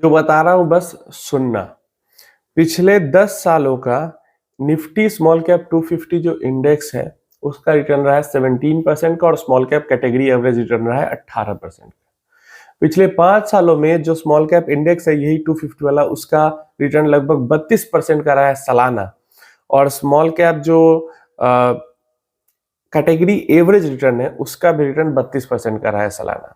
जो बता रहा हूं बस सुनना। पिछले 10 सालों का निफ्टी स्मॉल कैप 250 जो इंडेक्स है उसका रिटर्न रहा है 17% का और small cap category average return रहा है 18%। पिछले 5 सालों में जो स्मॉल कैप इंडेक्स है यही 250 वाला उसका रिटर्न लगभग 32% का रहा है सालाना और स्मॉल कैप जो कैटेगरी एवरेज रिटर्न है उसका भी रिटर्न 32% का रहा है सालाना।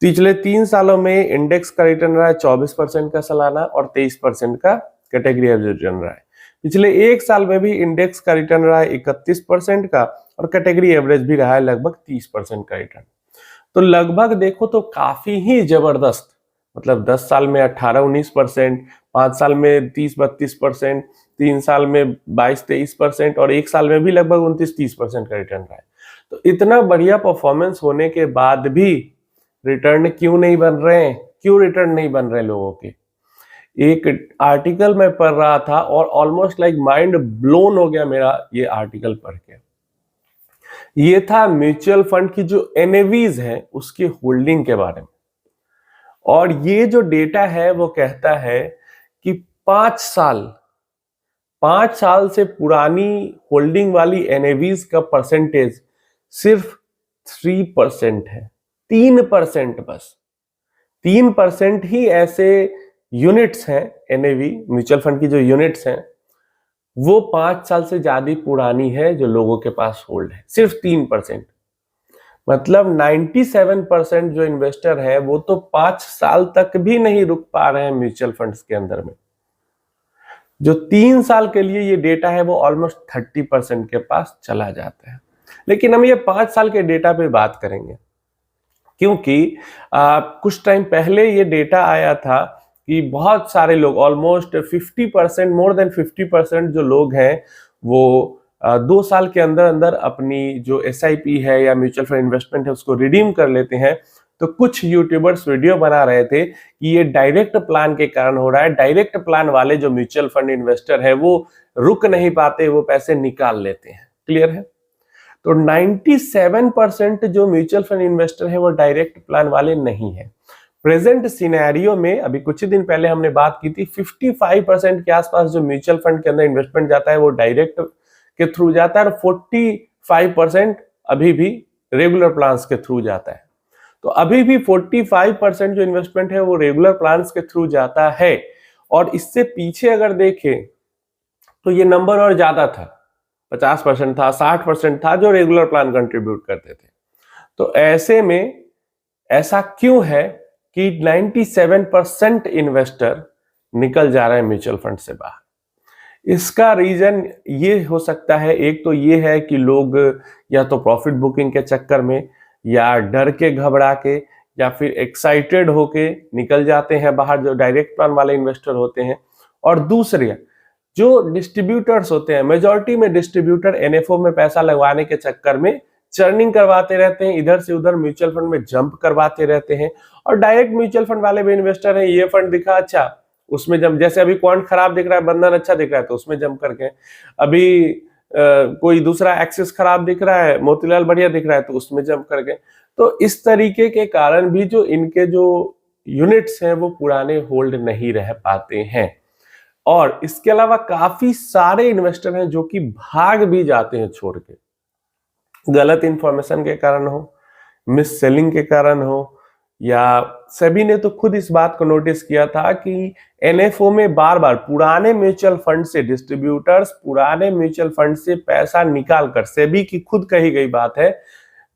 पिछले 3 सालों में इंडेक्स का रिटर्न रहा है 24% का सालाना और 23% का कैटेगरी एवरेज रिटर्न रहा है। पिछले 1 साल में भी इंडेक्स का रिटर्न रहा है 31% का और कैटेगरी एवरेज भी रहा है लगभग 30% का रिटर्न। तो लगभग देखो तो काफी ही जबरदस्त, मतलब 10 साल में 18-19%, 5 साल में 30-32%, 3 साल में 22-23% और 1 साल में भी लगभग 29-30% का रिटर्न रहा है। तो इतना बढ़िया परफॉर्मेंस होने के बाद भी रिटर्न क्यों नहीं बन रहे हैं? क्यों रिटर्न नहीं बन रहे लोगों के? एक आर्टिकल मैं पढ़ रहा था और ऑलमोस्ट लाइक माइंड ब्लोन हो गया मेरा ये आर्टिकल पढ़ के। ये था म्यूचुअल फंड की जो एनएवीज है उसकी होल्डिंग के बारे में। और ये जो डेटा है वो कहता है कि 5 साल से पुरानी होल्डिंग वाली एनएवीज का परसेंटेज सिर्फ 3% है। 3% बस। 3% ही ऐसे यूनिट्स हैं, एनएवी म्यूचुअल फंड की जो यूनिट्स हैं वो 5 साल से ज्यादा पुरानी है जो लोगों के पास होल्ड है, सिर्फ 3%। मतलब 97% जो इन्वेस्टर है वो तो 5 साल तक भी नहीं रुक पा रहे हैं म्यूचुअल फंड्स के अंदर में। जो 3 साल के लिए ये डेटा है वो ऑलमोस्ट 30% के पास चला जाता है। लेकिन हम ये 5 साल के डेटा पे बात करेंगे क्योंकि कुछ टाइम पहले ये डेटा आया था कि बहुत सारे लोग ऑलमोस्ट 50%, मोर देन 50% जो लोग हैं वो 2 साल के अंदर अंदर अपनी जो SIP है या म्यूचुअल फंड इन्वेस्टमेंट है उसको रिडीम कर लेते हैं। तो कुछ यूट्यूबर्स वीडियो बना रहे थे कि ये डायरेक्ट प्लान के कारण हो रहा है। डायरेक्ट प्लान वाले जो म्यूचुअल फंड इन्वेस्टर है वो रुक नहीं पाते, वो पैसे निकाल लेते हैं। क्लियर है? तो 97% जो म्यूचुअल फंड इन्वेस्टर है वो डायरेक्ट प्लान वाले नहीं है। प्रेजेंट सिनेरियो में अभी कुछ ही दिन पहले हमने बात की थी 55% के आसपास जो म्यूचुअल फंड के अंदर इन्वेस्टमेंट जाता है वो डायरेक्ट के थ्रू जाता है और 45% अभी भी रेगुलर प्लान्स के थ्रू जाता है। तो अभी भी 45% जो इन्वेस्टमेंट है वो रेगुलर प्लान्स के थ्रू जाता है और इससे पीछे अगर देखें तो ये नंबर और ज्यादा था, 50% था, 60% था जो रेगुलर प्लान कंट्रीब्यूट करते थे। तो ऐसे में ऐसा क्यों है कि 97% इन्वेस्टर निकल जा रहे हैं म्यूचुअल फंड से बाहर? इसका रीजन ये हो सकता है, एक तो ये है कि लोग या तो प्रॉफिट बुकिंग के चक्कर में या डर के घबरा के या फिर एक्साइटेड होके निकल जाते हैं बाहर, जो डायरेक्ट प्लान वाले इन्वेस्टर होते हैं। और दूसरे जो डिस्ट्रीब्यूटर्स होते हैं, मेजॉरिटी में डिस्ट्रीब्यूटर NFO में पैसा लगवाने के चक्कर में चर्निंग करवाते रहते हैं, इधर से उधर म्यूचुअल फंड में जंप करवाते रहते हैं। और डायरेक्ट म्यूचुअल फंड वाले भी इन्वेस्टर हैं, ये फंड दिखा अच्छा उसमें जंप, जैसे अभी क्वांट खराब दिख रहा है, बंधन अच्छा दिख रहा है तो उसमें जंप करके, अभी कोई दूसरा एक्सिस खराब दिख रहा है, मोतीलाल बढ़िया दिख रहा है तो उसमें जंप करके। तो इस तरीके के कारण भी जो इनके जो यूनिट्स हैं वो पुराने होल्ड नहीं रह पाते हैं। और इसके अलावा काफी सारे इन्वेस्टर हैं जो कि भाग भी जाते हैं छोड़ के, गलत इंफॉर्मेशन के कारण हो, मिस सेलिंग के कारण हो, या सेबी ने तो खुद इस बात को नोटिस किया था कि NFO में बार बार पुराने म्यूचुअल फंड से डिस्ट्रीब्यूटर्स पुराने म्यूचुअल फंड से पैसा निकाल कर, सेबी की खुद कही गई बात है,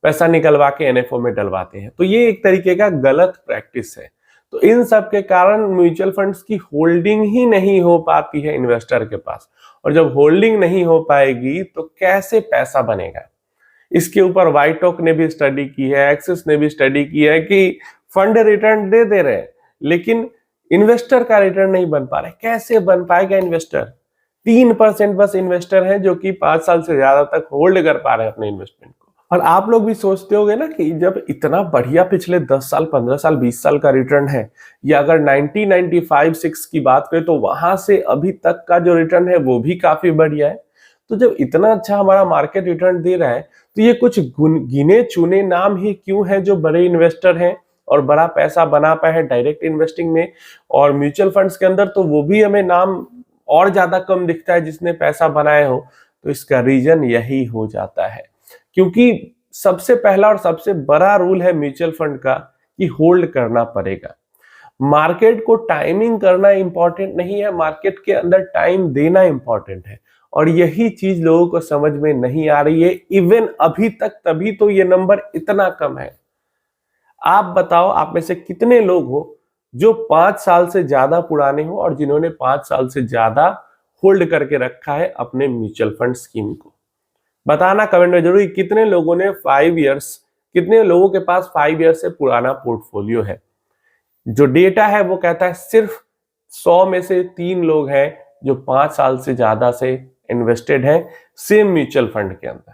पैसा निकलवा के NFO में डलवाते हैं। तो ये एक तरीके का गलत प्रैक्टिस है। तो इन सब के कारण म्यूचुअल फंड्स की होल्डिंग ही नहीं हो पाती है इन्वेस्टर के पास, और जब होल्डिंग नहीं हो पाएगी तो कैसे पैसा बनेगा? इसके ऊपर वाइटॉक ने भी स्टडी की है, एक्सिस ने भी स्टडी की है कि फंड रिटर्न दे रहे हैं लेकिन इन्वेस्टर का रिटर्न नहीं बन पा रहा है। कैसे बन पाएगा इन्वेस्टर? 3% बस इन्वेस्टर हैं जो कि 5 साल से ज्यादा तक होल्ड कर पा रहे हैं अपने इन्वेस्टमेंट को। और आप लोग भी सोचते होंगे ना कि जब इतना बढ़िया पिछले 10 साल, 15 साल, 20 साल का रिटर्न है, या अगर 1995-6 की बात करें तो वहां से अभी तक का जो रिटर्न है वो भी काफी बढ़िया है। तो जब इतना अच्छा हमारा मार्केट रिटर्न दे रहा है तो ये कुछ गिने चुने नाम ही क्यों हैं जो बड़े इन्वेस्टर हैं और बड़ा पैसा बना पाए हैं डायरेक्ट इन्वेस्टिंग में। और म्यूचुअल फंड्स के अंदर तो वो भी हमें नाम और ज्यादा कम दिखता है जिसने पैसा बनाए हो। तो इसका रीजन यही हो जाता है, क्योंकि सबसे पहला और सबसे बड़ा रूल है म्यूचुअल फंड का कि होल्ड करना पड़ेगा। मार्केट को टाइमिंग करना इंपॉर्टेंट नहीं है, मार्केट के अंदर टाइम देना इंपॉर्टेंट है। और यही चीज लोगों को समझ में नहीं आ रही है इवन अभी तक, तभी तो ये नंबर इतना कम है। आप बताओ, आप में से कितने लोग हो जो 5 साल से ज्यादा पुराने हो और जिन्होंने 5 साल से ज्यादा होल्ड करके रखा है अपने म्यूचुअल फंड स्कीम को? बताना कमेंट में जरूर कितने लोगों ने 5 इयर्स, कितने लोगों के पास 5 इयर्स से पुराना पोर्टफोलियो है। जो डेटा है वो कहता है सिर्फ 100 में से 3 लोग हैं जो 5 साल से ज्यादा से इन्वेस्टेड हैं सेम म्यूचुअल फंड के अंदर।